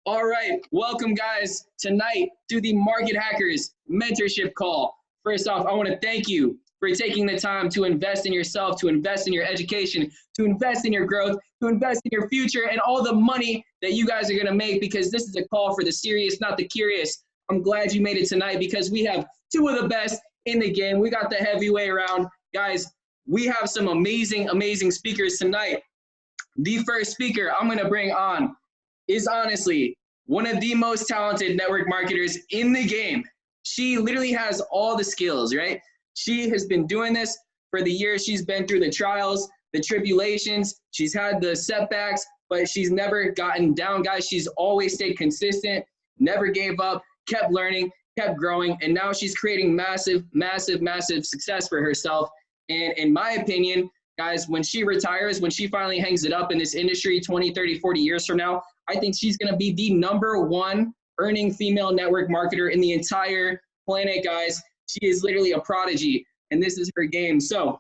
All right, welcome guys tonight to the Market Hackers Mentorship Call. First off, I want to thank you for taking the time to invest in yourself, to invest in your education, to invest in your growth, to invest in your future and all the money that you guys are going to make, because this is a call for the serious, not the curious. I'm glad you made it tonight because we have two of the best in the game. We got the heavyweight round. Guys, we have some amazing, amazing speakers tonight. The first speaker I'm going to bring on is honestly one of the most talented network marketers in the game. She literally has all the skills, right? She has been doing this for the years. She's been through the trials, the tribulations. She's had the setbacks, but she's never gotten down, guys. She's always stayed consistent, never gave up, kept learning, kept growing, and now she's creating massive, massive, massive success for herself. And in my opinion, guys, when she retires, when she finally hangs it up in this industry 20, 30, 40 years from now, I think she's going to be the #1 earning female network marketer in the entire planet, guys. She is literally a prodigy, and this is her game. So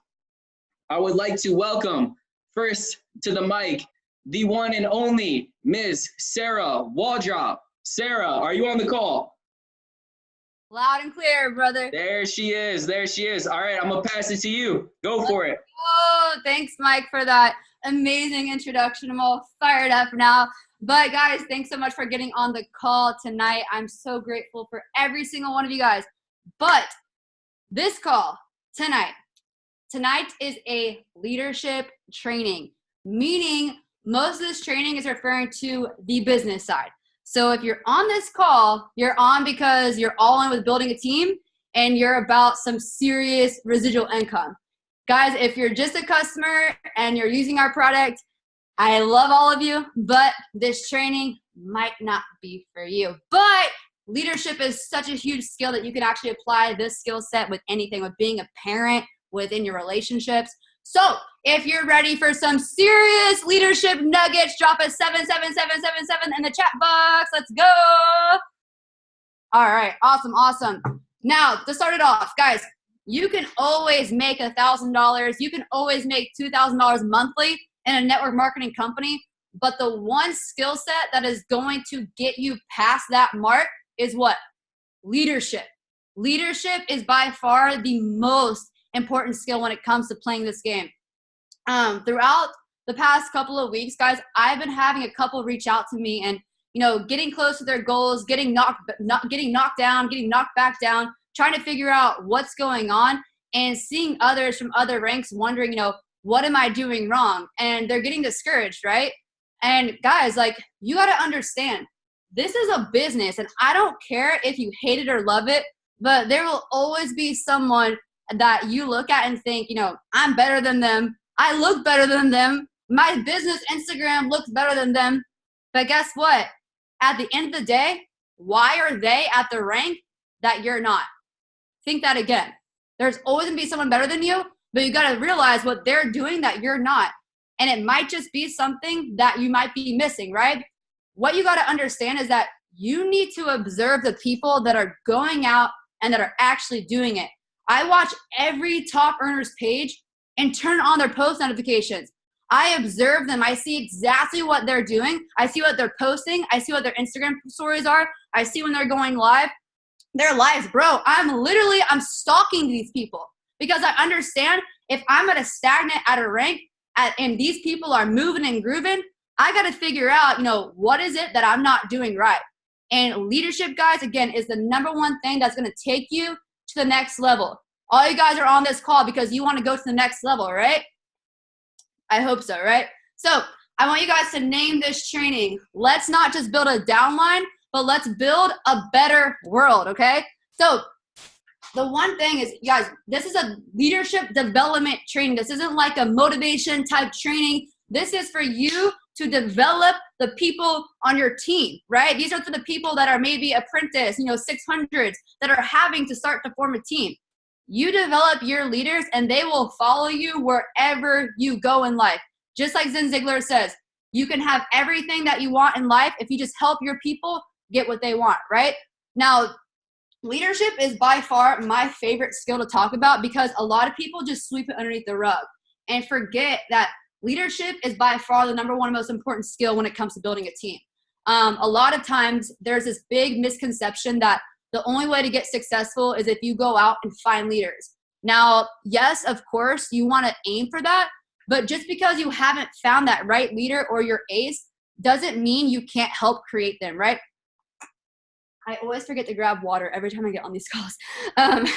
I would like to welcome first to the mic, the one and only Ms. Sarah Waldrop. Sarah, are you on the call? Loud and clear, brother. There she is. There she is. All right, I'm going to pass it to you. Go for it. Oh, thanks, Mike, for that amazing introduction. I'm all fired up now. But guys, thanks so much for getting on the call tonight. I'm so grateful for every single one of you guys. But this call tonight is a leadership training, meaning most of this training is referring to the business side. So if you're on this call, you're on because you're all in with building a team and you're about some serious residual income. Guys, if you're just a customer and you're using our product, I love all of you, but this training might not be for you. But leadership is such a huge skill that you can actually apply this skill set with anything, with being a parent, within your relationships. So if you're ready for some serious leadership nuggets, drop a 77777 in the chat box. Let's go. All right, awesome. Now, to start it off, guys, you can always make $1,000. You can always make $2,000 monthly in a network marketing company, but the one skill set that is going to get you past that mark is what? Leadership. Leadership is by far the most important skill when it comes to playing this game. Throughout the past couple of weeks, guys, I've been having a couple reach out to me and, getting close to their goals, getting knocked down, getting knocked back down, trying to figure out what's going on, and seeing others from other ranks wondering, what am I doing wrong? And they're getting discouraged, right? And guys, you got to understand, this is a business, and I don't care if you hate it or love it, but there will always be someone that you look at and think, I'm better than them. I look better than them. My business Instagram looks better than them. But guess what? At the end of the day, why are they at the rank that you're not? Think that again. There's always going to be someone better than you, but you got to realize what they're doing that you're not. And it might just be something that you might be missing, right? What you got to understand is that you need to observe the people that are going out and that are actually doing it. I watch every top earners page and turn on their post notifications. I observe them. I see exactly what they're doing. I see what they're posting. I see what their Instagram stories are. I see when they're going live. Their lives, bro. I'm stalking these people because I understand if I'm at a stagnant at a rank and these people are moving and grooving, I got to figure out, what is it that I'm not doing right? And leadership, guys, again, is the #1 thing that's going to take you to the next level. All you guys are on this call because you want to go to the next level, right? I hope so, right? So I want you guys to name this training. Let's not just build a downline, but let's build a better world, okay? So the one thing is, guys, this is a leadership development training. This isn't like a motivation type training. This is for you to develop the people on your team, right? These are for the people that are maybe apprentice, 600s that are having to start to form a team. You develop your leaders and they will follow you wherever you go in life. Just like Zig Ziglar says, you can have everything that you want in life if you just help your people get what they want, right? Now, leadership is by far my favorite skill to talk about because a lot of people just sweep it underneath the rug and forget that leadership is by far the #1 most important skill when it comes to building a team. A lot of times there's this big misconception that the only way to get successful is if you go out and find leaders. Now, yes, of course, you want to aim for that, but just because you haven't found that right leader or your ace doesn't mean you can't help create them, right? I always forget to grab water every time I get on these calls. And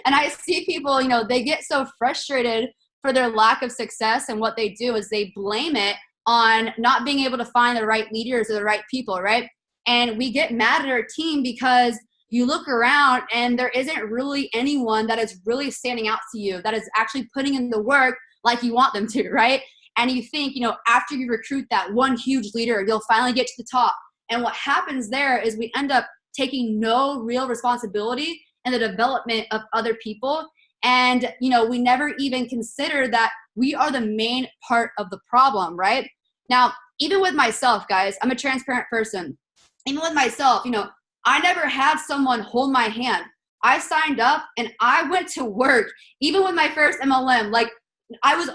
I see people, they get so frustrated for their lack of success, and what they do is they blame it on not being able to find the right leaders or the right people, right? And we get mad at our team because you look around and there isn't really anyone that is really standing out to you, that is actually putting in the work like you want them to, right? And you think, after you recruit that one huge leader, you'll finally get to the top. And what happens there is we end up taking no real responsibility in the development of other people. And, we never even consider that we are the main part of the problem, right? Now, even with myself, guys, I'm a transparent person. Even with myself, I never had someone hold my hand. I signed up and I went to work. Even with my first MLM, I was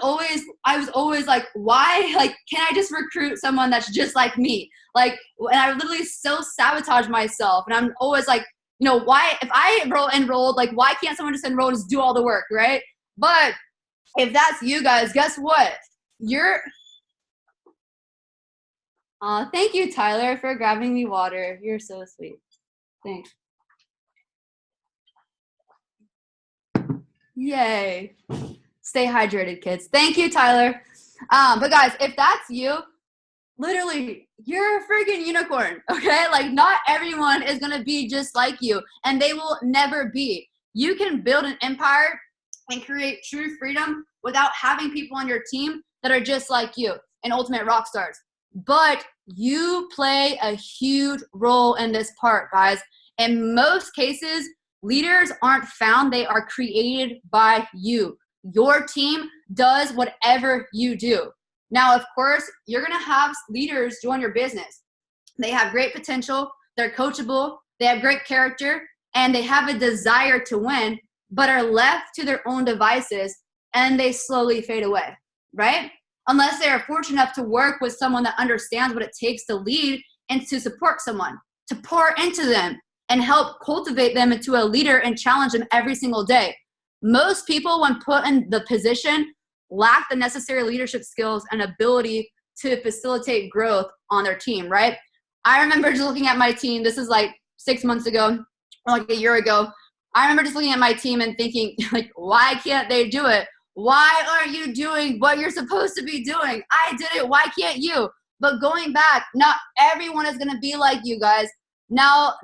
always like, why? Can I just recruit someone that's just like me? And I literally so sabotage myself. And I'm always like, why, if I enrolled, why can't someone just enroll and just do all the work, right? But if that's you guys, guess what? Thank you, Tyler, for grabbing me water. You're so sweet. Thanks. Yay. Stay hydrated, kids. Thank you, Tyler. But guys, if that's you, literally, you're a freaking unicorn, okay? Not everyone is going to be just like you, and they will never be. You can build an empire and create true freedom without having people on your team that are just like you and ultimate rock stars. But you play a huge role in this part, guys. In most cases, leaders aren't found. They are created by you. Your team does whatever you do. Now, of course, you're going to have leaders join your business. They have great potential. They're coachable. They have great character, and they have a desire to win, but are left to their own devices, and they slowly fade away, right? Unless they are fortunate enough to work with someone that understands what it takes to lead and to support someone, to pour into them and help cultivate them into a leader and challenge them every single day. Most people, when put in the position, lack the necessary leadership skills and ability to facilitate growth on their team, right? I remember just looking at my team. This is 6 months ago, or a year ago. I remember just looking at my team and thinking, why can't they do it? Why aren't you doing what you're supposed to be doing? I did it. Why can't you? But going back, not everyone is going to be like you guys. Now,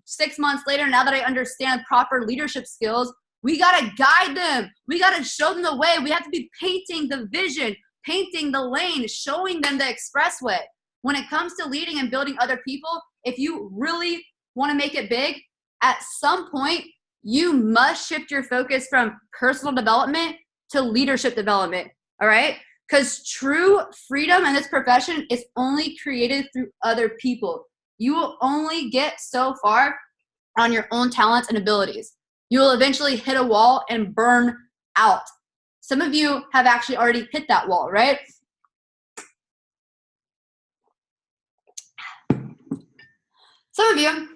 6 months later, now that I understand proper leadership skills, we got to guide them. We got to show them the way. We have to be painting the vision, painting the lane, showing them the expressway. When it comes to leading and building other people, if you really want to make it big, at some point, you must shift your focus from personal development to leadership development, all right? Because true freedom in this profession is only created through other people. You will only get so far on your own talents and abilities. You will eventually hit a wall and burn out. Some of you have actually already hit that wall, right? Some of you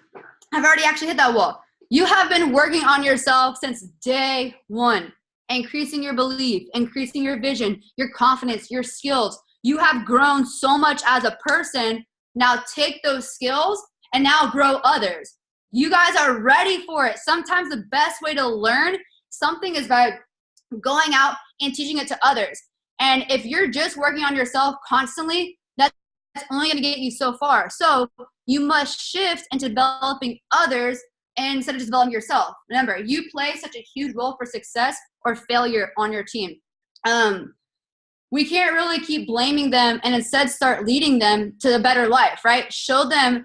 have already actually hit that wall. You have been working on yourself since day one, increasing your belief, increasing your vision, your confidence, your skills. You have grown so much as a person. Now take those skills and now grow others. You guys are ready for it. Sometimes the best way to learn something is by going out and teaching it to others. And if you're just working on yourself constantly, that's only going to get you so far. So you must shift into developing others instead of just developing yourself. Remember, you play such a huge role for success or failure on your team. We can't really keep blaming them and instead start leading them to a better life, right? Show them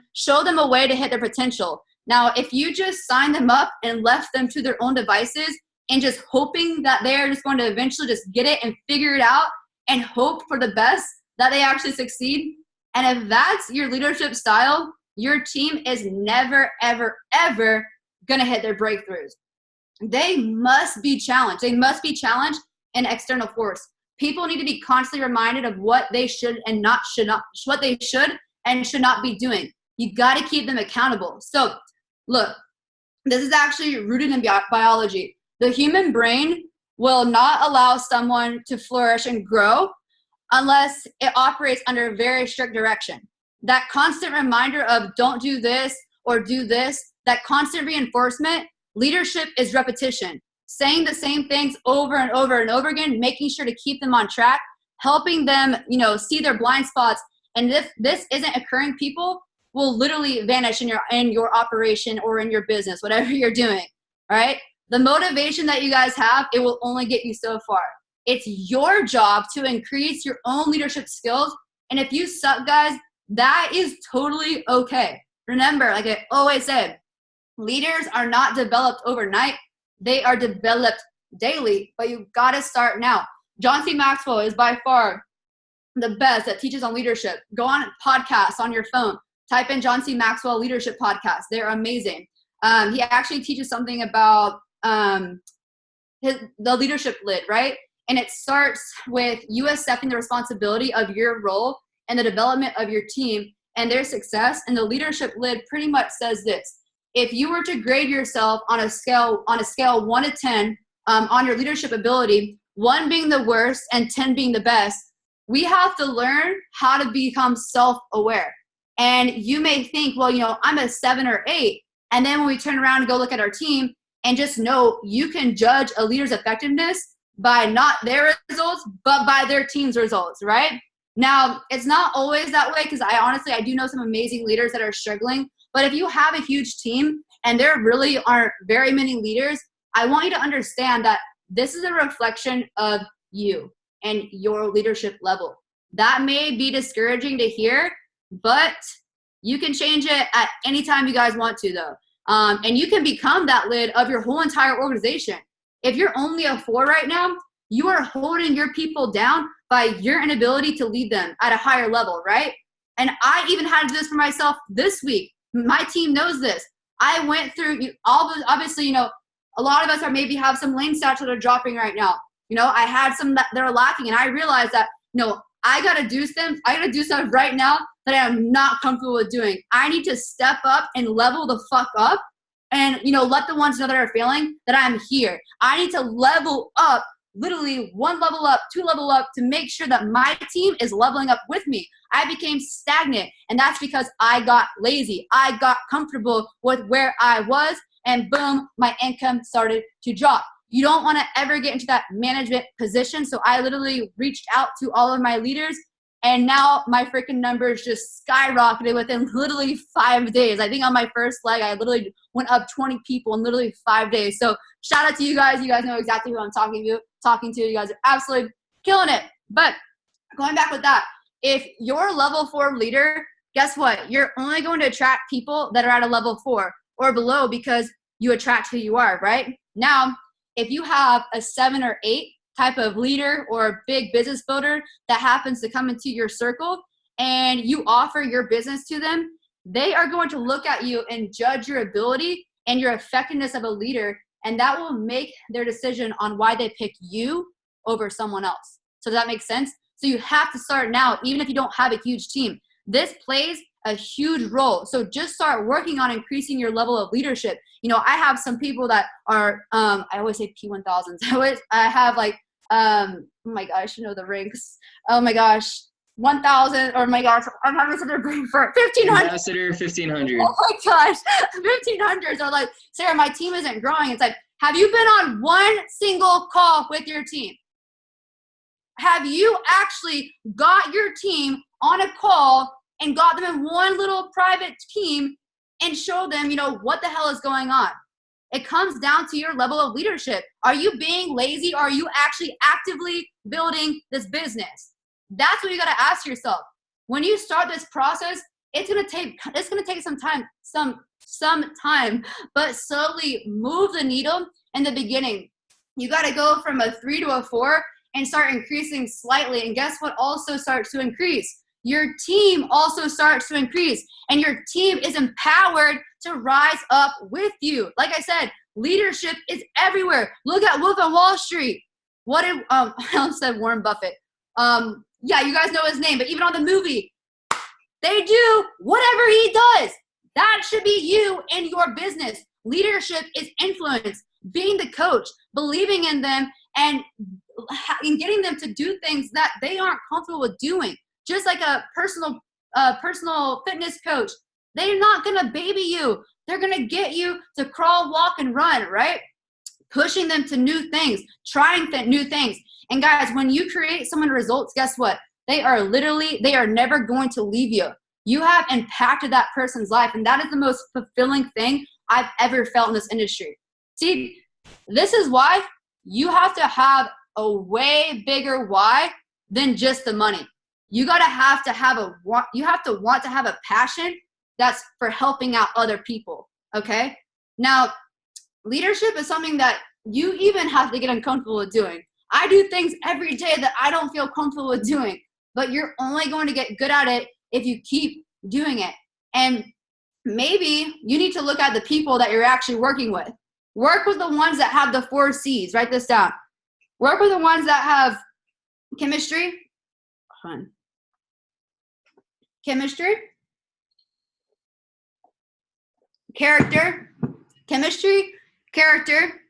a way to hit their potential. Now, if you just sign them up and left them to their own devices and just hoping that they're just going to eventually just get it and figure it out and hope for the best that they actually succeed, and if that's your leadership style, your team is never, ever, ever going to hit their breakthroughs. They must be challenged. They must be challenged in external force. People need to be constantly reminded of what they should and what they should and should not be doing. You got to keep them accountable. So look, this is actually rooted in biology. The human brain will not allow someone to flourish and grow unless it operates under very strict direction. That constant reminder of don't do this or do this, that constant reinforcement, leadership is repetition. Saying the same things over and over and over again, making sure to keep them on track, helping them, see their blind spots. And if this isn't occurring, people will literally vanish in your operation or in your business, whatever you're doing, right? The motivation that you guys have, it will only get you so far. It's your job to increase your own leadership skills. And if you suck, guys, that is totally okay. Remember, like I always said, leaders are not developed overnight. They are developed daily, but you got to start now. John C. Maxwell is by far the best that teaches on leadership. Go on podcasts on your phone. Type in John C. Maxwell Leadership Podcast. They're amazing. He actually teaches something about the leadership lid, right? And it starts with you accepting the responsibility of your role and the development of your team and their success. And the leadership lid pretty much says this: if you were to grade yourself on a scale 1 to 10 on your leadership ability, 1 being the worst and 10 being the best, we have to learn how to become self-aware. And you may think, well, I'm a 7 or 8. And then when we turn around and go look at our team, and just know you can judge a leader's effectiveness by not their results, but by their team's results, right? Now, it's not always that way, because I do know some amazing leaders that are struggling. But if you have a huge team and there really aren't very many leaders, I want you to understand that this is a reflection of you and your leadership level. That may be discouraging to hear, but you can change it at any time you guys want to, though. And you can become that lid of your whole entire organization. If you're only a 4 right now, you are holding your people down by your inability to lead them at a higher level, right? And I even had to do this for myself this week. My team knows this. I went through, obviously, a lot of us are maybe have some lane stats that are dropping right now. I had some that are lacking, and I realized that, I got to do stuff right now that I am not comfortable with doing. I need to step up and level the fuck up and, let the ones know that are failing that I'm here. I need to level up, literally 1 level up, 2 level up, to make sure that my team is leveling up with me. I became stagnant, and that's because I got lazy. I got comfortable with where I was, and boom, my income started to drop. You don't want to ever get into that management position. So I literally reached out to all of my leaders, and now my freaking numbers just skyrocketed within literally 5 days. I think on my first leg, I literally went up 20 people in literally 5 days. So shout out to you guys. You guys know exactly who I'm talking to. You guys are absolutely killing it. But going back with that, if you're a level 4 leader, guess what? You're only going to attract people that are at a level 4 or below, because you attract who you are, right? Now, if you have a 7 or 8 type of leader or a big business builder that happens to come into your circle and you offer your business to them, they are going to look at you and judge your ability and your effectiveness of a leader, and that will make their decision on why they pick you over someone else. So does that make sense? So you have to start now, even if you don't have a huge team. This plays a huge role. So just start working on increasing your level of leadership. I have some people that are, I always say P1000s. I have like, oh my gosh, I should know the ranks. Oh my gosh, 1,000, or my gosh, I'm having such a brain for 1,500. Ambassador 1,500. Oh my gosh, 1,500s are like, Sarah, my team isn't growing. It's like, have you been on one single call with your team? Have you actually got your team on a call and got them in one little private team and show them, what the hell is going on? It comes down to your level of leadership. Are you being lazy, or are you actually actively building this business? That's what you got to ask yourself. When you start this process, it's going to take some time, but slowly move the needle in the beginning. You got to go from a 3 to a 4 and start increasing slightly. And guess what also starts to increase? Your team also starts to increase, and your team is empowered to rise up with you. Like I said, leadership is everywhere. Look at Wolf of Wall Street. What did I almost said Warren Buffett. Yeah, you guys know his name, but even on the movie, They do whatever he does. That should be you in your business. Leadership is influence, being the coach, believing in them, and getting them to do things that they aren't comfortable with doing. Just like a personal fitness coach, they're not gonna baby you. They're gonna get you to crawl, walk, and run, right? Pushing them to new things, trying new things. And guys, when you create someone results, guess what? They are never going to leave you. You have impacted that person's life, and that is the most fulfilling thing I've ever felt in this industry. See, this is why you have to have a way bigger why than just the money. You want to want to have a passion that's for helping out other people, okay? Now, leadership is something that you even have to get uncomfortable with doing. I do things every day that I don't feel comfortable with doing, but you're only going to get good at it if you keep doing it. And maybe you need to look at the people that you're actually working with. Work with the ones that have the 4 C's. Write this down. Work with the ones that have chemistry. Chemistry. Character. Chemistry. Character.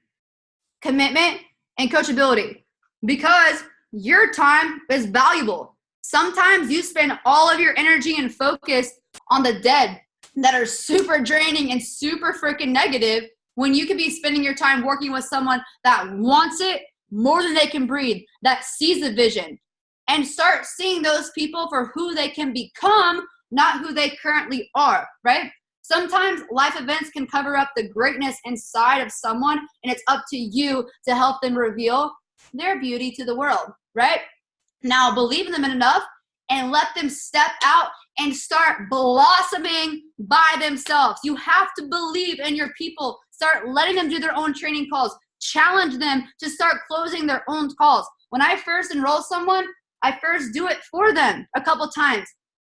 Commitment. And coachability. Because your time is valuable. Sometimes you spend all of your energy and focus on the dead that are super draining and super freaking negative, when you could be spending your time working with someone that wants it more than they can breathe, that sees the vision, and start seeing those people for who they can become, not who they currently are, right? Sometimes life events can cover up the greatness inside of someone, and it's up to you to help them reveal their beauty to the world, right? Now, believe in them enough and let them step out and start blossoming by themselves. You have to believe in your people. Start letting them do their own training calls. Challenge them to start closing their own calls. When I first enroll someone, I first do it for them a couple times.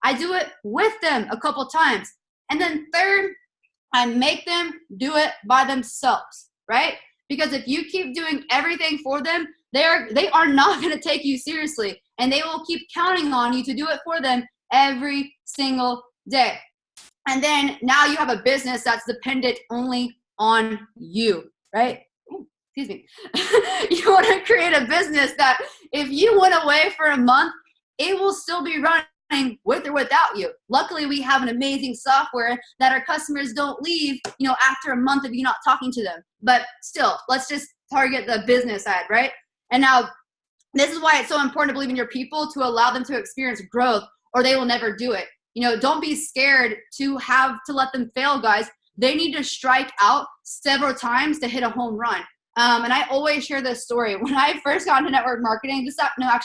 I do it with them a couple times. And then third, I make them do it by themselves, right? Because if you keep doing everything for them, they are not going to take you seriously, and they will keep counting on you to do it for them every single day. And then now you have a business that's dependent only on you, right? Ooh, excuse me. You want to create a business that if you went away for a month, it will still be running with or without you. Luckily, we have an amazing software that our customers don't leave, after a month of you not talking to them. But still, let's just target the business side, right? And now, this is why it's so important to believe in your people, to allow them to experience growth, or they will never do it. Don't be scared to let them fail, guys. They need to strike out several times to hit a home run. And I always share this story. When I first got into network marketing, this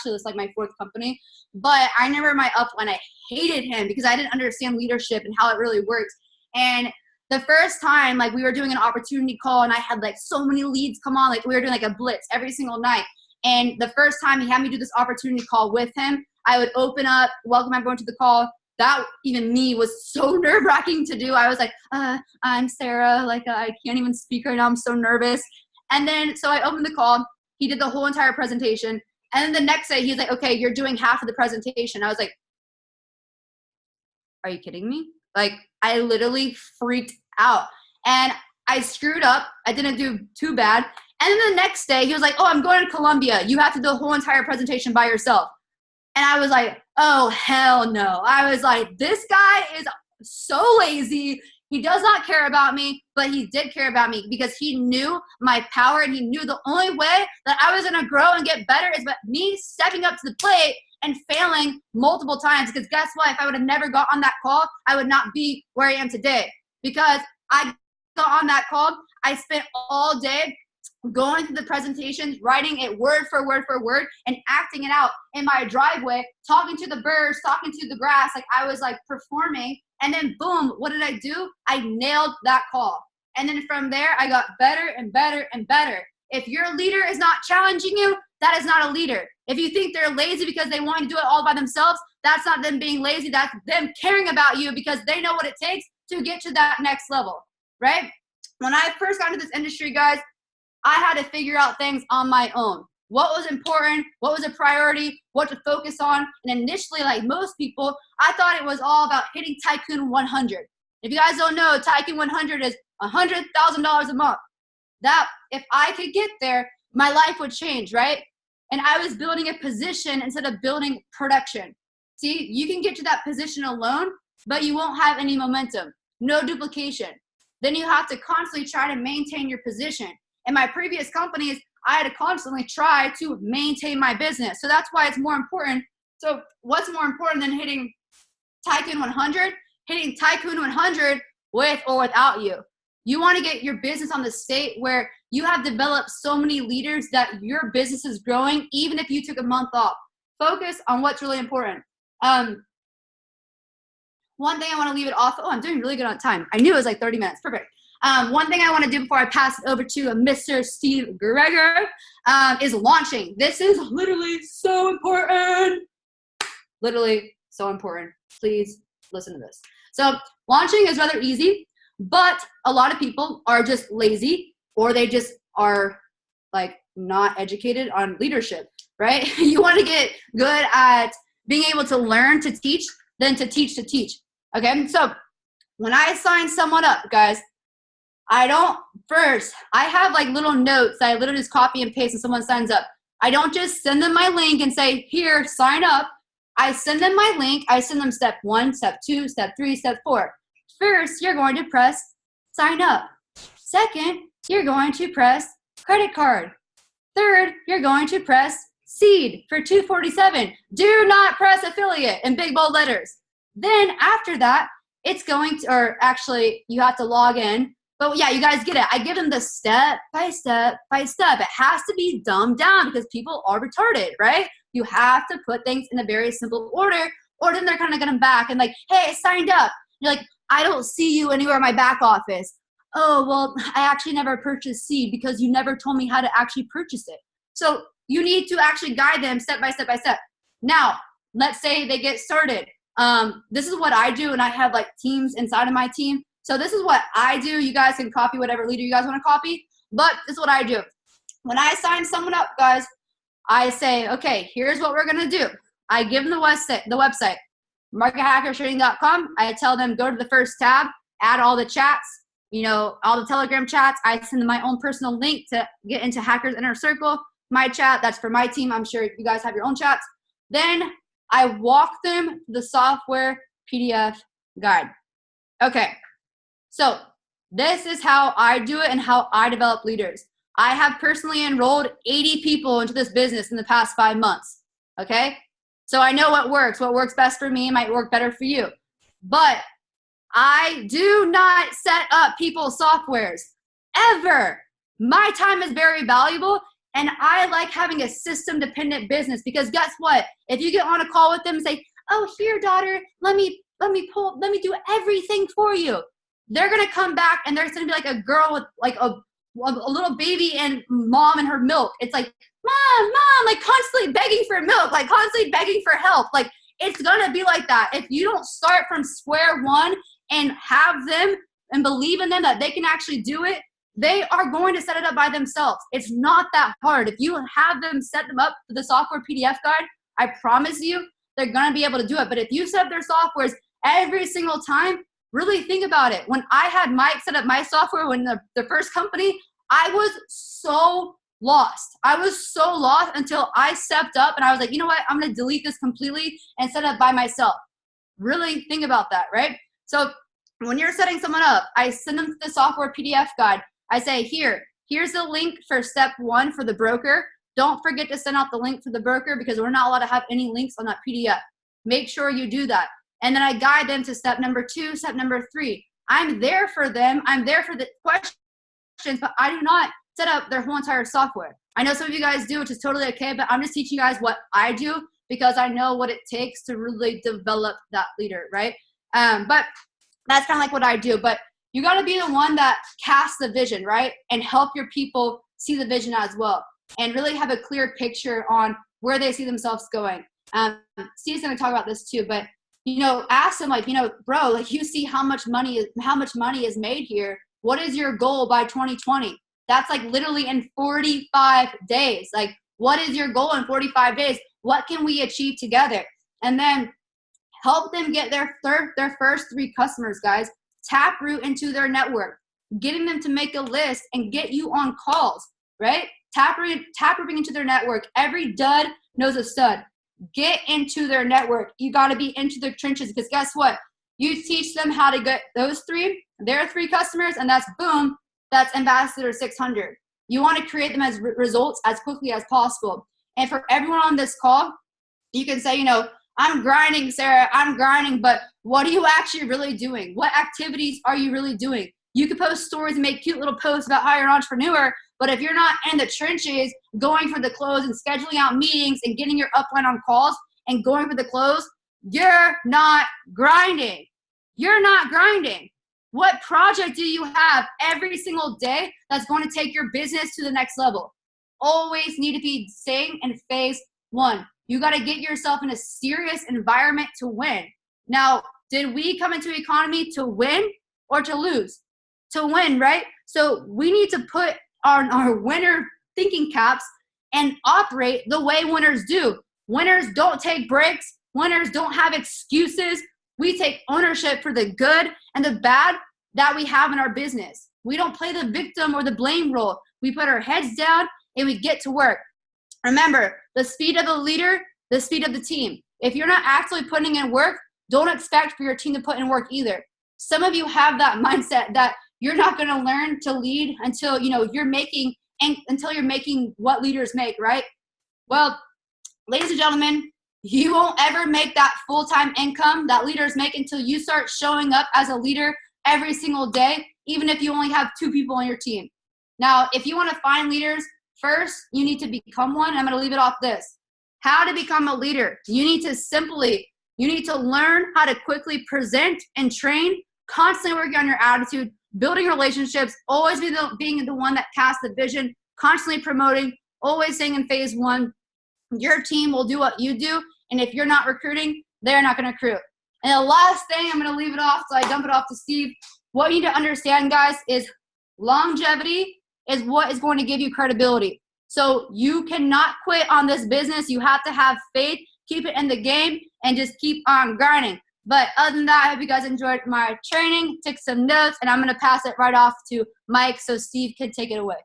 is like my 4th company, but I remember my upline, I hated him because I didn't understand leadership and how it really works. And the first time, we were doing an opportunity call, and I had so many leads come on, we were doing a blitz every single night. And the first time he had me do this opportunity call with him, I would open up, welcome everyone to the call. That even me was so nerve-wracking to do. I was like, I'm Sarah. I can't even speak right now. I'm so nervous. And then, so I opened the call. He did the whole entire presentation. And then the next day, he's like, okay, you're doing half of the presentation. I was like, are you kidding me? I literally freaked out. And I screwed up. I didn't do too bad. And then the next day, he was like, oh, I'm going to Colombia. You have to do the whole entire presentation by yourself. And I was like, oh, hell no. I was like, this guy is so lazy. He does not care about me, but he did care about me because he knew my power, and he knew the only way that I was going to grow and get better is by me stepping up to the plate and failing multiple times. Because guess what? If I would have never got on that call, I would not be where I am today. Because I got on that call, I spent all day going through the presentations, writing it word for word for word, and acting it out in my driveway, talking to the birds, talking to the grass, I was performing. And then boom, what did I do? I nailed that call. And then from there, I got better and better and better. If your leader is not challenging you, that is not a leader. If you think they're lazy because they want to do it all by themselves, that's not them being lazy. That's them caring about you because they know what it takes to get to that next level, right? When I first got into this industry, guys, I had to figure out things on my own. what was important, what was a priority, what to focus on. And initially, like most people, I thought it was all about hitting Tycoon 100. If you guys don't know, Tycoon 100 is $100,000 a month. That, if I could get there, my life would change, right? And I was building a position instead of building production. See, you can get to that position alone, but you won't have any momentum, no duplication. Then you have to constantly try to maintain your position. In my previous companies, I had to constantly try to maintain my business. So that's why it's more important. So what's more important than hitting Tycoon 100? Hitting Tycoon 100 with or without you. You want to get your business on the state where you have developed so many leaders that your business is growing, even if you took a month off. Focus on what's really important. One thing I want to leave it off. Oh, I'm doing really good on time. I knew it was like 30 minutes. Perfect. One thing I want to do before I pass it over to Mr. Steve Gregor is launching. This is literally so important. Literally so important. Please listen to this. So launching is rather easy, but a lot of people are just lazy, or they just are like not educated on leadership, right? You want to get good at being able to learn to teach than to teach to teach. Okay, so when I sign someone up, guys, I have like little notes that I literally just copy and paste when someone signs up. I don't just send them my link and say, here, sign up. I send them my link. I send them step 1, step 2, step 3, step 4. First, you're going to press sign up. Second, you're going to press credit card. Third, you're going to press seed for $247. Do not press affiliate in big bold letters. Then after that, it's going to, or actually you have to log in. But yeah, you guys get it. I give them the step by step by step. It has to be dumbed down because people are retarded, right? You have to put things in a very simple order, or then they're kind of getting back and like, hey, I signed up. You're like, I don't see you anywhere in my back office. Oh, well, I actually never purchased seed because you never told me how to actually purchase it. So you need to actually guide them step by step by step. Now, let's say they get started. This is what I do, and I have like teams inside of my team. So this is what I do. You guys can copy whatever leader you guys want to copy, but this is what I do. When I sign someone up, guys, I say, okay, here's what we're going to do. I give them the website, markethackerstraining.com. I tell them, go to the first tab, add all the chats, all the Telegram chats. I send them my own personal link to get into Hackers Inner Circle. My chat, that's for my team. I'm sure you guys have your own chats. Then I walk them the software PDF guide. Okay. So this is how I do it and how I develop leaders. I have personally enrolled 80 people into this business in the past 5 months, okay? So I know what works. What works best for me might work better for you. But I do not set up people's softwares, ever. My time is very valuable, and I like having a system-dependent business because guess what? If you get on a call with them and say, oh, here, daughter, let me do everything for you. They're going to come back and there's going to be like a girl with like a little baby and mom and her milk. It's like, mom, like constantly begging for milk, like constantly begging for help. Like it's going to be like that. If you don't start from square one and have them and believe in them that they can actually do it, they are going to set it up by themselves. It's not that hard. If you have them set them up for the software PDF guide, I promise you, they're going to be able to do it. But if you set up their softwares every single time, really think about it. When I had Mike set up my software when the first company, I was so lost. I was so lost until I stepped up and I was like, you know what? I'm going to delete this completely and set it up by myself. Really think about that, right? So when you're setting someone up, I send them the software PDF guide. I say, here's the link for step 1 for the broker. Don't forget to send out the link for the broker because we're not allowed to have any links on that PDF. Make sure you do that. And then I guide them to step number 2, step number 3. I'm there for them. I'm there for the questions, but I do not set up their whole entire software. I know some of you guys do, which is totally okay, but I'm just teaching you guys what I do because I know what it takes to really develop that leader, right? But that's kind of like what I do. But you got to be the one that casts the vision, right? And help your people see the vision as well and really have a clear picture on where they see themselves going. Steve's going to talk about this too, but ask them like, bro, like you see how much money is made here. What is your goal by 2020? That's like literally in 45 days. Like What is your goal in 45 days? What can we achieve together? And then help them get their first 3 customers, guys. Taproot into their network, getting them to make a list and get you on calls, right? Taprooting into their network. Every dud knows a stud. Get into their network. You got to be into the trenches, because guess what? You teach them how to get those 3, their 3 customers, and that's boom, that's Ambassador 600. You want to create them as results as quickly as possible. And for everyone on this call, you can say, I'm grinding, Sarah, I'm grinding, but what are you actually really doing? What activities are you really doing? You can post stories and make cute little posts about how you're an entrepreneur, but if you're not in the trenches, going for the close and scheduling out meetings and getting your upline on calls and going for the close, you're not grinding. You're not grinding. What project do you have every single day that's going to take your business to the next level? Always need to be staying in phase 1. You got to get yourself in a serious environment to win. Now, did we come into economy to win or to lose? To win, right? So we need to put on our winner thinking caps and operate the way winners do. Winners don't take breaks. Winners don't have excuses. We take ownership for the good and the bad that we have in our business. We don't play the victim or the blame role. We put our heads down and we get to work. Remember, the speed of the leader, the speed of the team. If you're not actually putting in work, don't expect for your team to put in work either. Some of you have that mindset that you're not going to learn to lead until you're making what leaders make, right? Well, ladies and gentlemen, you won't ever make that full-time income that leaders make until you start showing up as a leader every single day, even if you only have 2 people on your team. Now, if you want to find leaders, first, you need to become one. I'm going to leave it off this. How to become a leader. You need to learn how to quickly present and train, constantly working on your attitude, building relationships, always being the one that casts the vision, constantly promoting, always staying in phase 1. Your team will do what you do, and if you're not recruiting, they're not going to recruit. And the last thing, I'm going to leave it off, so I dump it off to Steve. What you need to understand, guys, is longevity is what is going to give you credibility. So you cannot quit on this business. You have to have faith, keep it in the game, and just keep on grinding. But other than that, I hope you guys enjoyed my training, took some notes, and I'm going to pass it right off to Mike so Steve can take it away.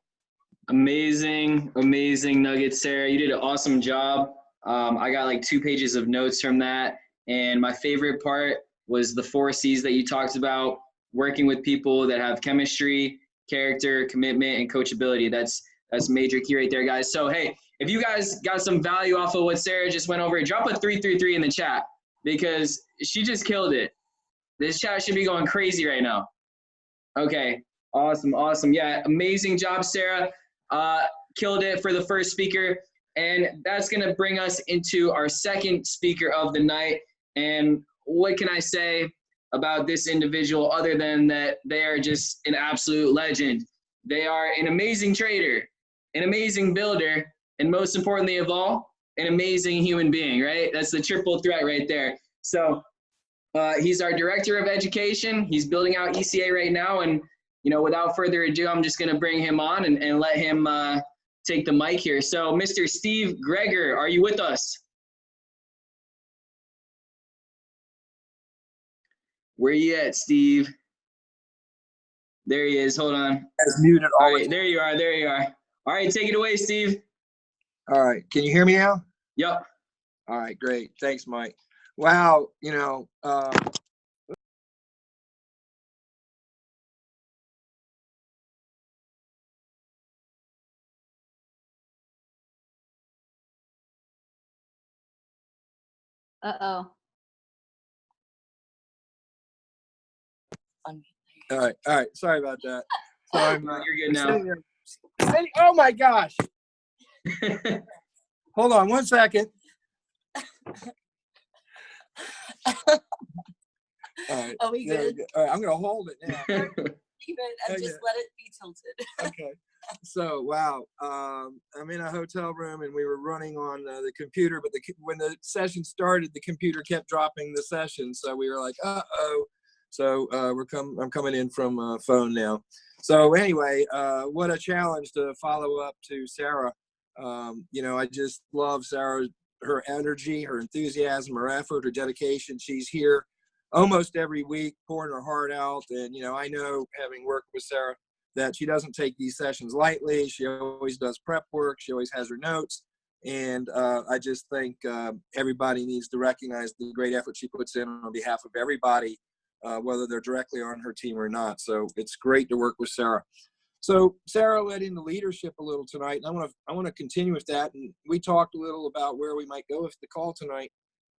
Amazing nuggets, Sarah. You did an awesome job. I got like 2 pages of notes from that. And my favorite part was the 4 C's that you talked about, working with people that have chemistry, character, commitment, and coachability. That's major key right there, guys. So, hey, if you guys got some value off of what Sarah just went over, drop a 333 in the chat because she just killed it. This chat should be going crazy right now. Okay, awesome. Yeah, amazing job, Sarah. Killed it for the first speaker. And that's going to bring us into our second speaker of the night. And what can I say about this individual other than that they are just an absolute legend? They are an amazing trader, an amazing builder, and most importantly of all, an amazing human being, right? That's the triple threat right there. So he's our director of education. He's building out ECA right now. And, without further ado, I'm just going to bring him on and let him take the mic here. So Mr. Steve Gregor, are you with us? Where you at, Steve? There he is. Hold on. As muted. All right, there you are. All right, take it away, Steve. All right, can you hear me now? Yep. All right, great. Thanks, Mike. Wow, Uh-oh. All right. Sorry about that. So I'm, You're good now. Oh my gosh. Hold on 1 second. All right. Are we good? All right, I'm gonna hold it now. Leave it and just let it be tilted. Okay. So wow, I'm in a hotel room and we were running on the computer, but when the session started, the computer kept dropping the session. So we were like, uh-oh. So I'm coming in from phone now. So anyway, what a challenge to follow up to Sarah. I just love Sarah, her energy, her enthusiasm, her effort, her dedication. She's here almost every week pouring her heart out. And, I know, having worked with Sarah, that she doesn't take these sessions lightly. She always does prep work. She always has her notes. And I just think everybody needs to recognize the great effort she puts in on behalf of everybody, whether they're directly on her team or not. So it's great to work with Sarah. So Sarah led into leadership a little tonight, and I want to continue with that. And we talked a little about where we might go with the call tonight.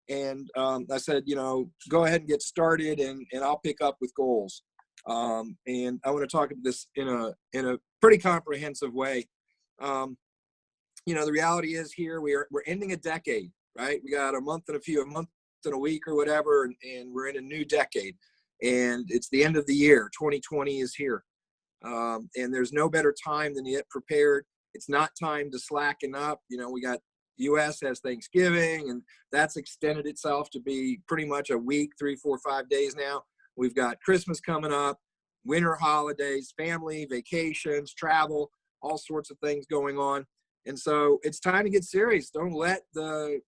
And I said, go ahead and get started, and I'll pick up with goals. And I want to talk about this in a pretty comprehensive way. The reality is here we're ending a decade, right? We got a month and a week or whatever, and we're in a new decade. And it's the end of the year. 2020 is here. And there's no better time than to get prepared. It's not time to slacken up. We got U.S. has Thanksgiving, and that's extended itself to be pretty much a week, 3, 4, 5 days now. We've got Christmas coming up, winter holidays, family, vacations, travel, all sorts of things going on. And so it's time to get serious. Don't let the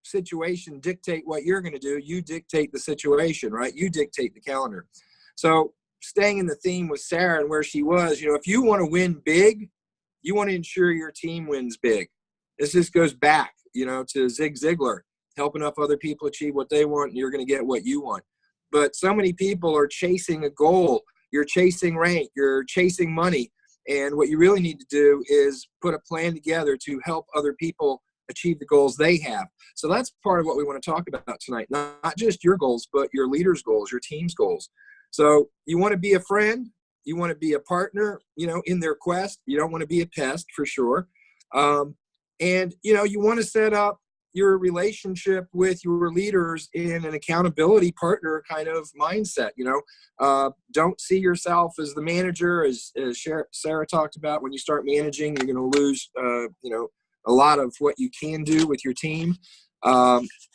situation dictate what you're going to do. You dictate the situation, right? You dictate the calendar. So staying in the theme with Sarah and where she was, if you want to win big, you want to ensure your team wins big. This just goes back, to Zig Ziglar, help enough other people achieve what they want, and you're going to get what you want. But so many people are chasing a goal. You're chasing rank. You're chasing money. And what you really need to do is put a plan together to help other people achieve the goals they have. So that's part of what we want to talk about tonight. Not just your goals, but your leaders' goals, your team's goals. So you want to be a friend. You want to be a partner, in their quest. You don't want to be a pest, for sure. And you want to set up your relationship with your leaders in an accountability partner kind of mindset. Don't see yourself as the manager, as Sarah talked about. When you start managing, you're going to lose, a lot of what you can do with your team.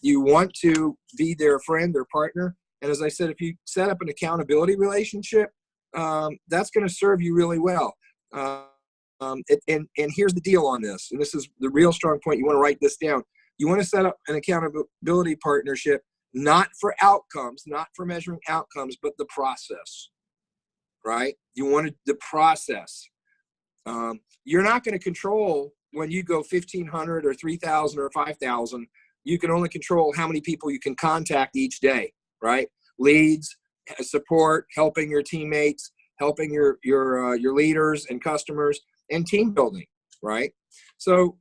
You want to be their friend, their partner. And as I said, if you set up an accountability relationship, that's going to serve you really well. And here's the deal on this, and this is the real strong point. You want to write this down. You want to set up an accountability partnership, not for outcomes, not for measuring outcomes, but the process, right? You want the process. You're not going to control when you go 1,500 or 3,000 or 5,000. You can only control how many people you can contact each day, right? Leads, support, helping your teammates, helping your leaders and customers, and team building, right? So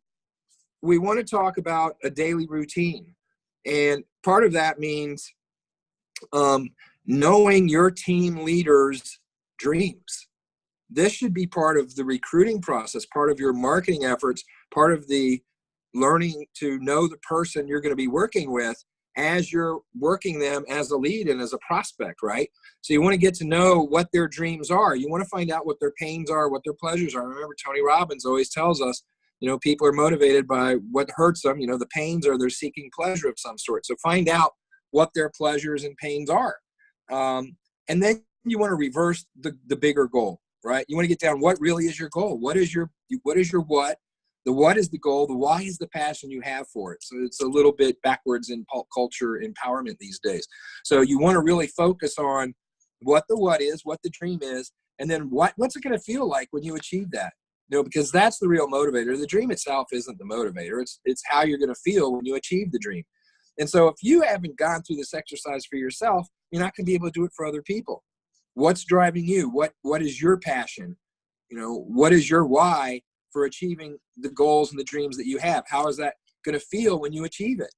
we want to talk about a daily routine. And part of that means knowing your team leaders' dreams. This should be part of the recruiting process, part of your marketing efforts, part of the learning to know the person you're going to be working with as you're working them as a lead and as a prospect, right? So you want to get to know what their dreams are. You want to find out what their pains are, what their pleasures are. Remember, Tony Robbins always tells us, people are motivated by what hurts them. The pains are they're seeking pleasure of some sort. So find out what their pleasures and pains are. And then you want to reverse the bigger goal, right? You want to get down what really is your goal. What is your what? The what is the goal. The why is the passion you have for it. So it's a little bit backwards in pulp culture empowerment these days. So you want to really focus on what the what is, what the dream is, and then what's it going to feel like when you achieve that? Because that's the real motivator. The dream itself isn't the motivator. It's how you're going to feel when you achieve the dream. And so if you haven't gone through this exercise for yourself, you're not going to be able to do it for other people. What's driving you? What is your passion? What is your why for achieving the goals and the dreams that you have? How is that going to feel when you achieve it?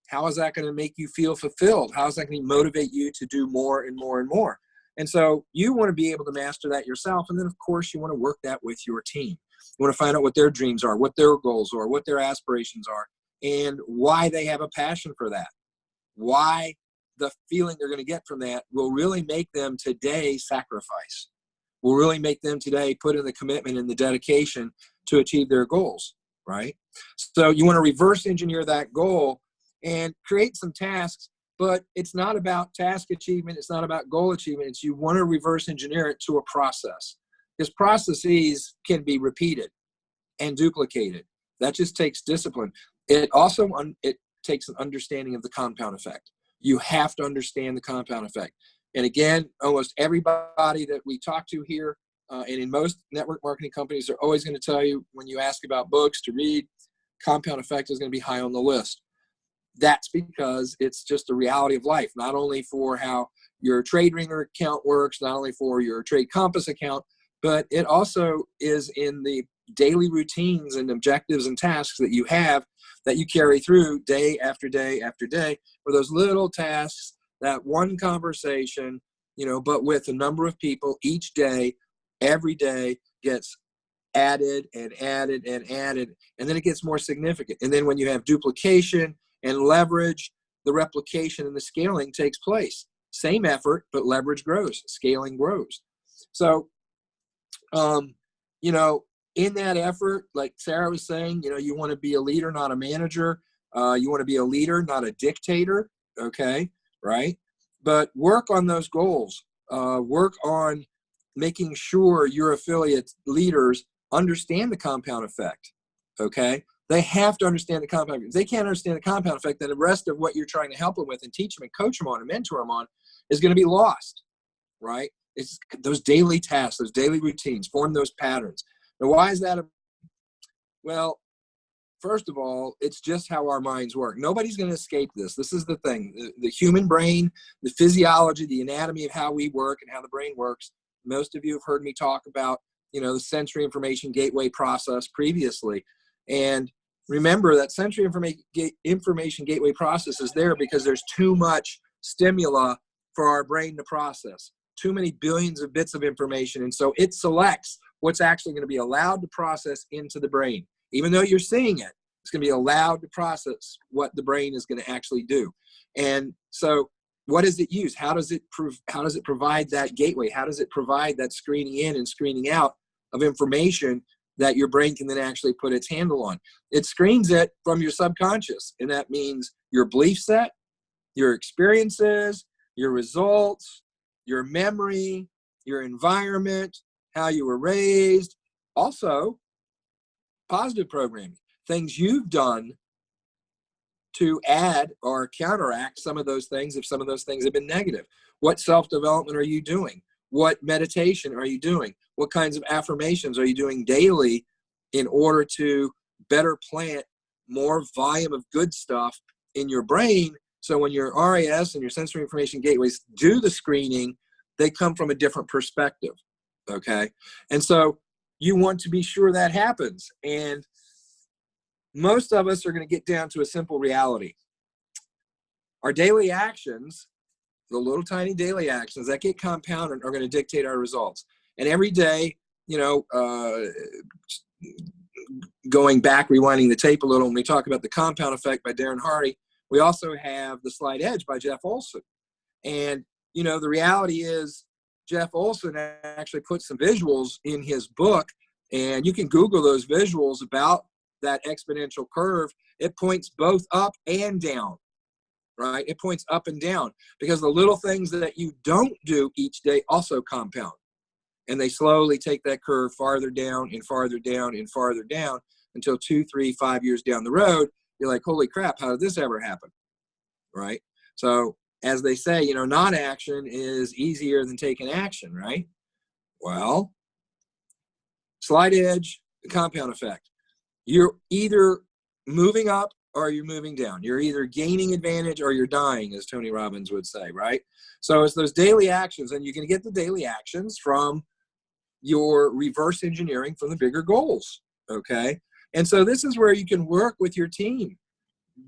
How is that going to make you feel fulfilled? How is that going to motivate you to do more and more and more? And so you want to be able to master that yourself. And then, of course, you want to work that with your team. You want to find out what their dreams are, what their goals are, what their aspirations are, and why they have a passion for that. Why the feeling they're going to get from that will really make them today sacrifice. Will really make them today put in the commitment and the dedication to achieve their goals, right? So you want to reverse engineer that goal and create some tasks, but it's not about task achievement. It's not about goal achievement. It's you want to reverse engineer it to a process, because processes can be repeated. and duplicate it. That just takes discipline. It also, it takes an understanding of the compound effect. You have to understand the compound effect. And again, almost everybody that we talk to here, and in most network marketing companies, are always going to tell you when you ask about books to read, compound effect is going to be high on the list. That's because it's just a reality of life, not only for how your Trade Ringer account works, not only for your Trade Compass account, but it also is in the daily routines and objectives and tasks that you have that you carry through day after day after day, for those little tasks, that one conversation, but with a number of people each day, every day gets added and added and added, and then it gets more significant. And then when you have duplication and leverage, the replication and the scaling takes place. Same effort, but leverage grows, scaling grows. So, in that effort, like Sarah was saying, you want to be a leader, not a manager. You want to be a leader, not a dictator. Okay, right? But work on those goals. Work on making sure your affiliate leaders understand the compound effect. Okay, they have to understand the compound effect. If they can't understand the compound effect, then the rest of what you're trying to help them with and teach them and coach them on and mentor them on is going to be lost, right? It's those daily tasks, those daily routines, form those patterns. Now, why is that? Well, first of all, it's just how our minds work. Nobody's going to escape this. This is the thing. The human brain, the physiology, the anatomy of how we work and how the brain works. Most of you have heard me talk about, the sensory information gateway process previously. And remember that sensory information gateway process is there because there's too much stimuli for our brain to process. Too many billions of bits of information. And so it selects what's actually going to be allowed to process into the brain. Even though you're seeing it, it's going to be allowed to process what the brain is going to actually do. And so what does it use? How does it provide that gateway? How does it provide that screening in and screening out of information that your brain can then actually put its handle on? It screens it from your subconscious. And that means your belief set, your experiences, your results, your memory, your environment, how you were raised, also positive programming, things you've done to add or counteract some of those things if some of those things have been negative. What self-development are you doing? What meditation are you doing? What kinds of affirmations are you doing daily in order to better plant more volume of good stuff in your brain? So when your RAS and your sensory information gateways do the screening, they come from a different perspective, okay? And so you want to be sure that happens. And most of us are going to get down to a simple reality. Our daily actions, the little tiny daily actions that get compounded, are going to dictate our results. And every day, going back, rewinding the tape a little, when we talk about the compound effect by Darren Hardy, we also have the Slight Edge by Jeff Olson. And, the reality is Jeff Olson actually put some visuals in his book, and you can Google those visuals about that exponential curve. It points both up and down, right? It points up and down because the little things that you don't do each day also compound. And they slowly take that curve farther down and farther down and farther down until 2, 3, 5 years down the road, you're like, holy crap, how did this ever happen? Right? So as they say, non-action is easier than taking action, right? Well, Slight Edge, the compound effect. You're either moving up or you're moving down. You're either gaining advantage or you're dying, as Tony Robbins would say, right? So it's those daily actions, and you can get the daily actions from your reverse engineering from the bigger goals, okay? And so this is where you can work with your team.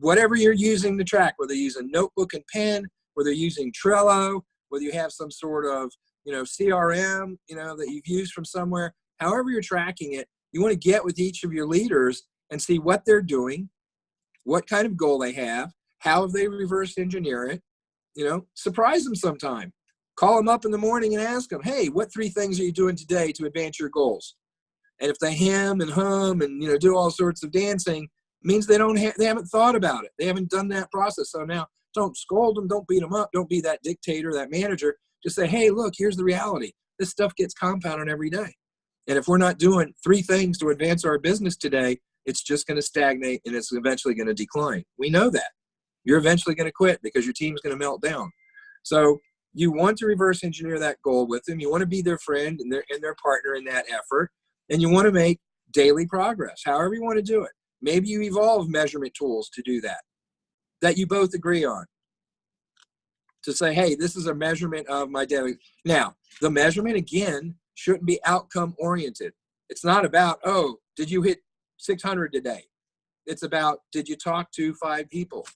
Whatever you're using to track, whether you're using notebook and pen, whether you're using Trello, whether you have some sort of, CRM, that you've used from somewhere, however you're tracking it, you want to get with each of your leaders and see what they're doing, what kind of goal they have, how have they reverse engineer it, surprise them sometime. Call them up in the morning and ask them, hey, what 3 things are you doing today to advance your goals? And if they hem and hum and, do all sorts of dancing, it means they haven't thought about it. They haven't done that process. So now don't scold them. Don't beat them up. Don't be that dictator, that manager. Just say, hey, look, here's the reality. This stuff gets compounded every day. And if we're not doing 3 things to advance our business today, it's just going to stagnate and it's eventually going to decline. We know that. You're eventually going to quit because your team's going to melt down. So you want to reverse engineer that goal with them. You want to be their friend and their partner in that effort. And you want to make daily progress, however you want to do it. Maybe you evolve measurement tools to do that you both agree on. To say, hey, this is a measurement of my daily. Now, the measurement, again, shouldn't be outcome oriented. It's not about, oh, did you hit 600 today? It's about, did you talk to 5 people?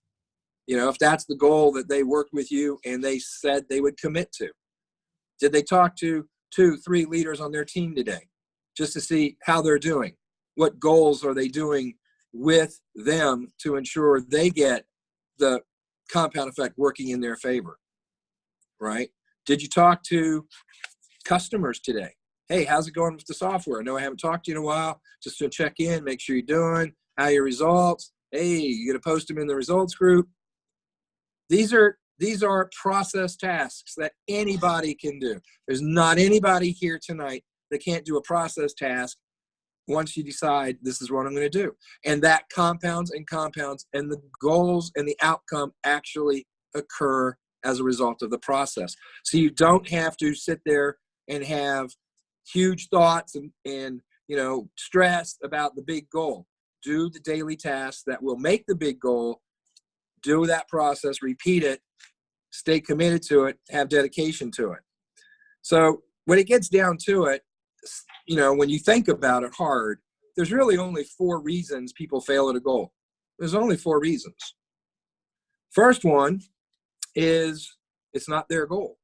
You know, if that's the goal that they worked with you and they said they would commit to. Did they talk to 2, 3 leaders on their team today just to see how they're doing? What goals are they doing with them to ensure they get the compound effect working in their favor, right? Did you talk to customers today? Hey, how's it going with the software? I know I haven't talked to you in a while. Just to check in, make sure you're doing, how are your results? Hey, you're going to post them in the results group. These are process tasks that anybody can do. There's not anybody here tonight that can't do a process task once you decide this is what I'm going to do. And that compounds and compounds, and the goals and the outcome actually occur as a result of the process. So you don't have to sit there and have huge thoughts and stress about the big goal. Do the daily tasks that will make the big goal. Do that process, repeat it, stay committed to it, have dedication to it. So when it gets down to it, when you think about it hard, there's really only 4 reasons people fail at a goal. There's only 4 reasons. First one is it's not their goal.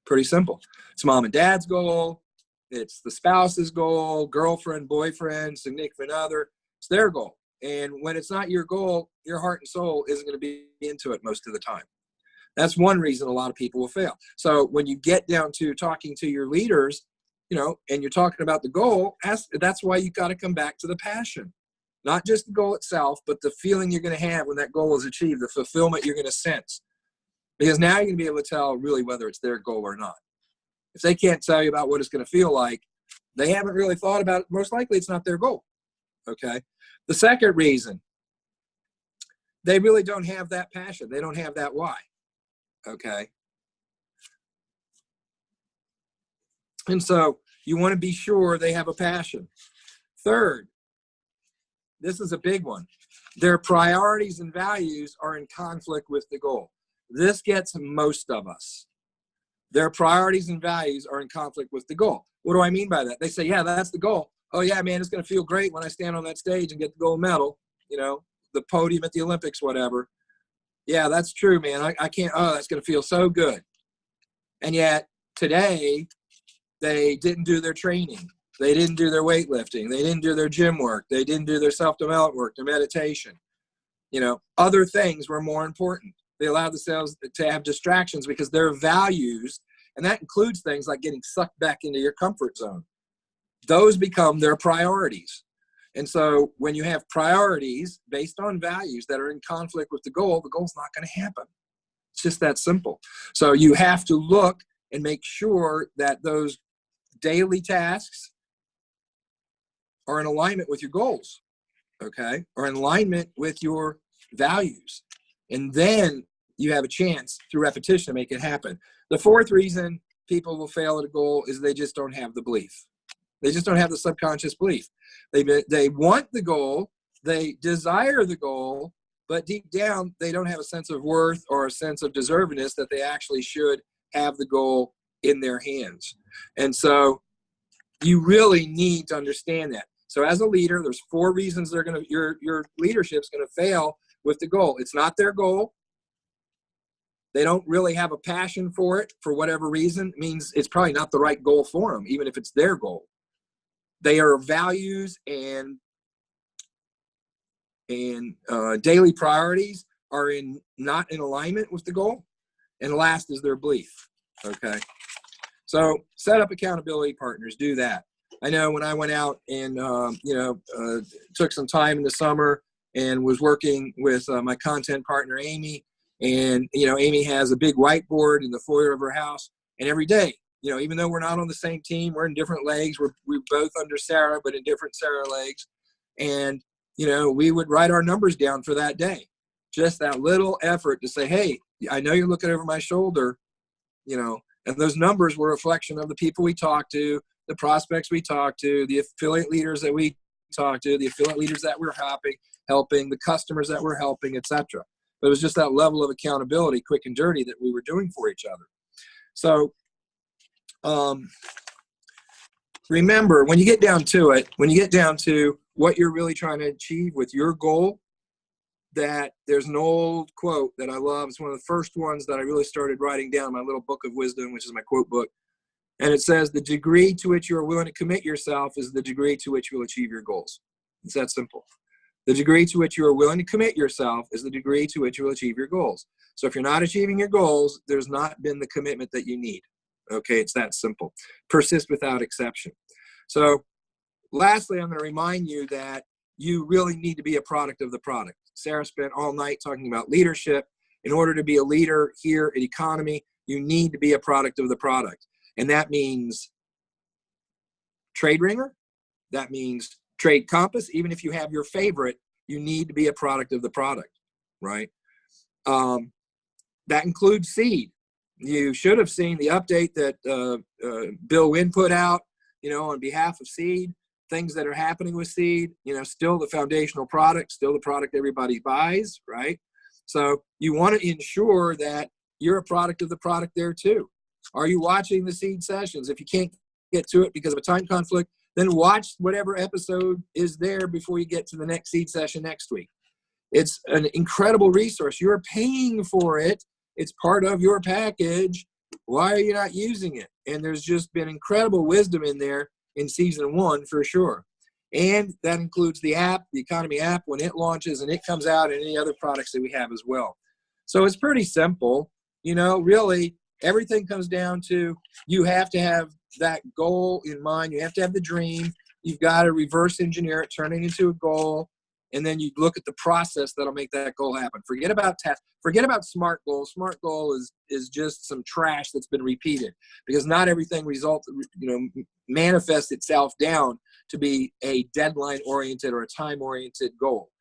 Pretty simple. It's mom and dad's goal. It's the spouse's goal, girlfriend, boyfriend, significant other. It's their goal. And when it's not your goal, your heart and soul isn't going to be into it most of the time. That's one reason a lot of people will fail. So when you get down to talking to your leaders, and you're talking about the goal, that's why you got to come back to the passion. Not just the goal itself, but the feeling you're going to have when that goal is achieved, the fulfillment you're going to sense. Because now you're going to be able to tell really whether it's their goal or not. If they can't tell you about what it's going to feel like, they haven't really thought about it. Most likely it's not their goal. Okay. The second reason, they really don't have that passion. They don't have that why. Okay. And so you want to be sure they have a passion. Third, this is a big one. Their priorities and values are in conflict with the goal. This gets most of us. Their priorities and values are in conflict with the goal. What do I mean by that? They say, yeah, that's the goal. Oh yeah, man, it's going to feel great when I stand on that stage and get the gold medal, the podium at the Olympics, whatever. Yeah, that's true, man. I can't, that's going to feel so good. And yet today, they didn't do their training. They didn't do their weightlifting. They didn't do their gym work. They didn't do their self-development work, their meditation. Other things were more important. They allowed themselves to have distractions because their values, and that includes things like getting sucked back into your comfort zone. Those become their priorities. And so when you have priorities based on values that are in conflict with the goal's not going to happen. It's just that simple. So you have to look and make sure that those daily tasks are in alignment with your goals, okay? Or in alignment with your values. And then you have a chance through repetition to make it happen. The fourth reason people will fail at a goal is they just don't have the belief. They just don't have the subconscious belief. They want the goal, they desire the goal, but deep down, they don't have a sense of worth or a sense of deservedness that they actually should have the goal in their hands. And so you really need to understand that. So as a leader, there's 4 reasons your leadership's going to fail with the goal. It's not their goal. They don't really have a passion for it for whatever reason. It means it's probably not the right goal for them, even if it's their goal. They are values and daily priorities are not in alignment with the goal. And last is their belief. Okay. So set up accountability partners, do that. I know when I went out and, took some time in the summer and was working with my content partner, Amy, and, Amy has a big whiteboard in the foyer of her house. And every day even though we're not on the same team, we're in different leagues. We're both under Sarah, but in different Sarah leagues. And, we would write our numbers down for that day. Just that little effort to say, hey, I know you're looking over my shoulder, and those numbers were a reflection of the people we talked to, the prospects we talked to, the affiliate leaders that we talked to, the affiliate leaders that we're helping, the customers that we're helping, etc. But it was just that level of accountability, quick and dirty, that we were doing for each other. So remember, when you get down to it, when you get down to what you're really trying to achieve with your goal, that there's an old quote that I love. It's one of the first ones that I really started writing down in my little book of wisdom, which is my quote book. And it says, the degree to which you are willing to commit yourself is the degree to which you will achieve your goals. It's that simple. The degree to which you are willing to commit yourself is the degree to which you will achieve your goals. So if you're not achieving your goals, there's not been the commitment that you need. Okay, it's that simple. Persist without exception. So lastly, I'm going to remind you that you really need to be a product of the product. Sarah spent all night talking about leadership. In order to be a leader here at Economy, you need to be a product of the product. And that means Trade Ringer. That means Trade Compass. Even if you have your favorite, you need to be a product of the product, right? That includes Seed. You should have seen the update that Bill Wynn put out, on behalf of Seed, things that are happening with Seed, still the foundational product, still the product everybody buys, right? So you want to ensure that you're a product of the product there too. Are you watching the Seed sessions? If you can't get to it because of a time conflict, then watch whatever episode is there before you get to the next Seed session next week. It's an incredible resource. You're paying for it. It's part of your package. Why are you not using it? And there's just been incredible wisdom in there in season 1 for sure. And that includes the app, the Economy app, when it launches and it comes out, and any other products that we have as well. So it's pretty simple. Really, everything comes down to you have to have that goal in mind. You have to have the dream. You've got to reverse engineer it, turn it into a goal. And then you look at the process that'll make that goal happen. Forget about tasks. Forget about SMART goals. SMART goal is just some trash that's been repeated, because not everything manifests itself down to be a deadline-oriented or a time-oriented goal.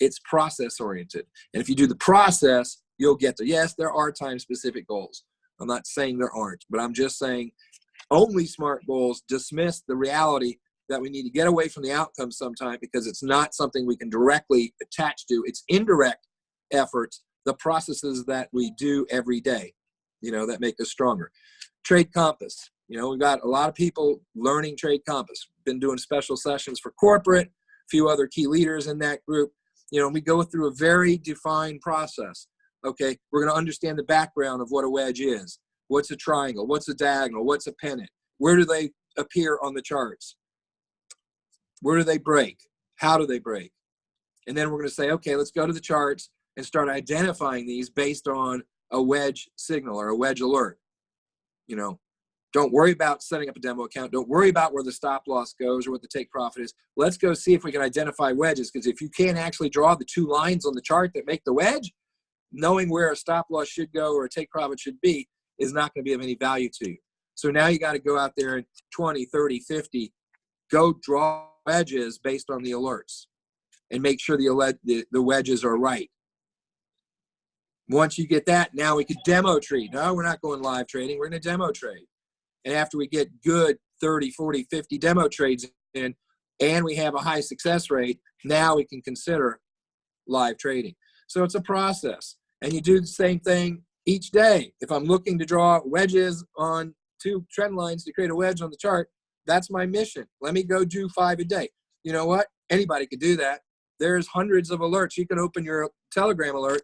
It's process-oriented. And if you do the process, you'll get to, yes, there are time-specific goals. I'm not saying there aren't, but I'm just saying only SMART goals dismiss the reality that we need to get away from the outcome sometime, because it's not something we can directly attach to. It's indirect efforts, the processes that we do every day, that make us stronger. Trade Compass. We've got a lot of people learning Trade Compass. Been doing special sessions for corporate, a few other key leaders in that group. We go through a very defined process. Okay, we're going to understand the background of what a wedge is. What's a triangle? What's a diagonal? What's a pennant? Where do they appear on the charts? Where do they break? How do they break? And then we're going to say, okay, let's go to the charts and start identifying these based on a wedge signal or a wedge alert. Don't worry about setting up a demo account. Don't worry about where the stop loss goes or what the take profit is. Let's go see if we can identify wedges, because if you can't actually draw the 2 lines on the chart that make the wedge, knowing where a stop loss should go or a take profit should be is not going to be of any value to you. So now you got to go out there and 20, 30, 50, go draw wedges based on the alerts and make sure the wedges are right. Once you get that, now we could demo trade. No, we're not going live trading. We're going to demo trade. And after we get good 30, 40, 50 demo trades in, and we have a high success rate, now we can consider live trading. So it's a process. And you do the same thing each day. If I'm looking to draw wedges on 2 trend lines to create a wedge on the chart, that's my mission. Let me go do 5 a day. You know what? Anybody could do that. There's hundreds of alerts. You can open your Telegram alert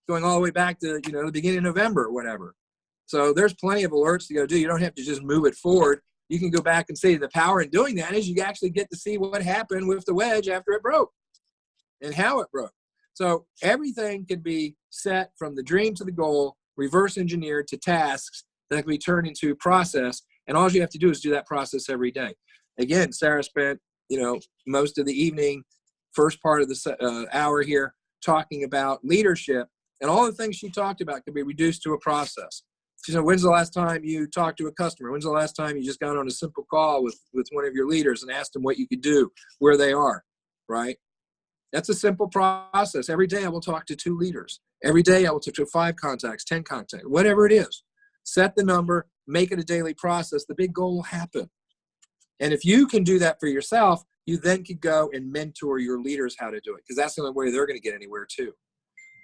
going all the way back to, the beginning of November or whatever. So there's plenty of alerts to go do. You don't have to just move it forward. You can go back and see the power in doing that is you actually get to see what happened with the wedge after it broke and how it broke. So everything can be set from the dream to the goal, reverse engineered to tasks that can be turned into process. And all you have to do is do that process every day. Again, Sarah spent, most of the evening, first part of the hour here, talking about leadership. And all the things she talked about can be reduced to a process. when's the last time you talked to a customer? When's the last time you just got on a simple call with one of your leaders and asked them what you could do, where they are, right? That's a simple process. Every day I will talk to 2 leaders. Every day I will talk to 5 contacts, 10 contacts, whatever it is. Set the number, make it a daily process. The big goal will happen. And if you can do that for yourself, you then can go and mentor your leaders how to do it, because that's the only way they're going to get anywhere too.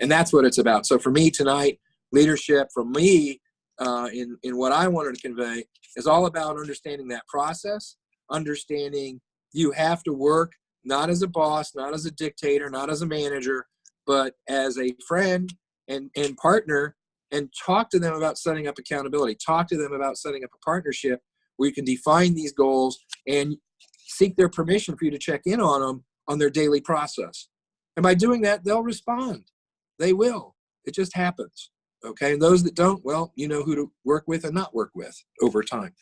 And that's what it's about. So for me tonight, leadership from me in what I wanted to convey is all about understanding that process, understanding you have to work not as a boss, not as a dictator, not as a manager, but as a friend and partner, and talk to them about setting up accountability. Talk to them about setting up a partnership where you can define these goals and seek their permission for you to check in on them on their daily process. And by doing that, they'll respond. They will. It just happens. Okay. And those that don't, well, you know who to work with and not work with over time.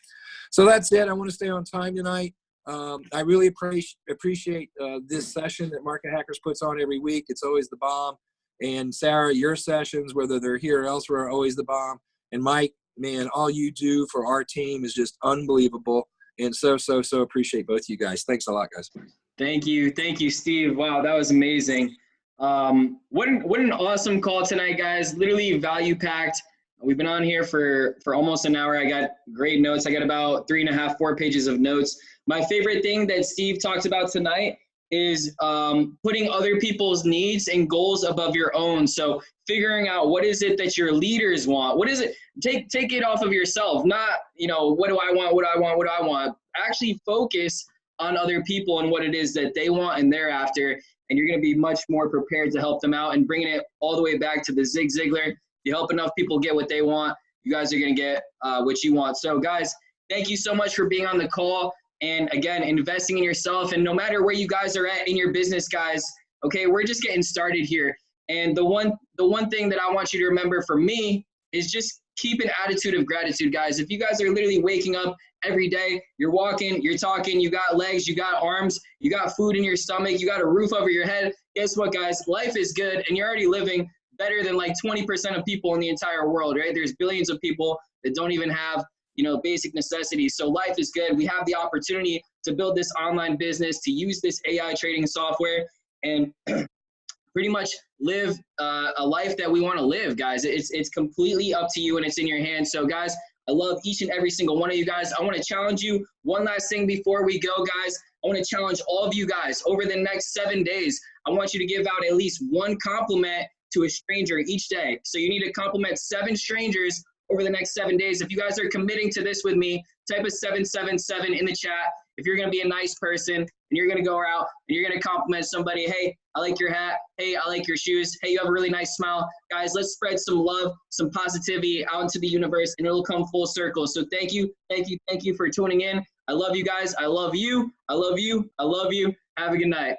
So that's it. I want to stay on time tonight. I really appreciate this session that Market Hackers puts on every week. It's always the bomb. And Sarah, your sessions, whether they're here or elsewhere, are always the bomb. And Mike, man, all you do for our team is just unbelievable. And so appreciate both you guys. Thanks a lot, guys. Thank you, Steve. Wow, that was amazing. What an awesome call tonight, guys. Literally value packed. We've been on here for almost an hour. I got great notes. I got about 3.5, 4 pages of notes. My favorite thing that Steve talked about tonight is putting other people's needs and goals above your own. So figuring out what is it that your leaders want. What is it? Take it off of yourself. Not, what do I want? Actually focus on other people and what it is that they want and they're after. And you're going to be much more prepared to help them out, and bringing it all the way back to the Zig Ziglar. You help enough people get what they want, you guys are going to get what you want. So guys, thank you so much for being on the call. And again, investing in yourself. And no matter where you guys are at in your business, guys, okay, we're just getting started here. And the one thing that I want you to remember for me is just keep an attitude of gratitude, guys. If you guys are literally waking up every day, you're walking, you're talking, you got legs, you got arms, you got food in your stomach, you got a roof over your head, guess what, guys? Life is good, and you're already living better than like 20% of people in the entire world, right? There's billions of people that don't even have, basic necessities. So life is good. We have the opportunity to build this online business, to use this AI trading software, and pretty much live a life that we want to live, guys. It's completely up to you, and it's in your hands. So guys, I love each and every single one of you guys. I want to challenge you. One last thing before we go, guys. I want to challenge all of you guys over the next 7 days. I want you to give out at least 1 compliment to a stranger each day. So you need to compliment 7 strangers over the next 7 days. If you guys are committing to this with me, type a 777 in the chat. If you're going to be a nice person and you're going to go out and you're going to compliment somebody, hey, I like your hat. Hey, I like your shoes. Hey, you have a really nice smile. Guys, let's spread some love, some positivity out into the universe, and it'll come full circle. So thank you for tuning in. I love you guys. I love you. I love you. I love you. Have a good night.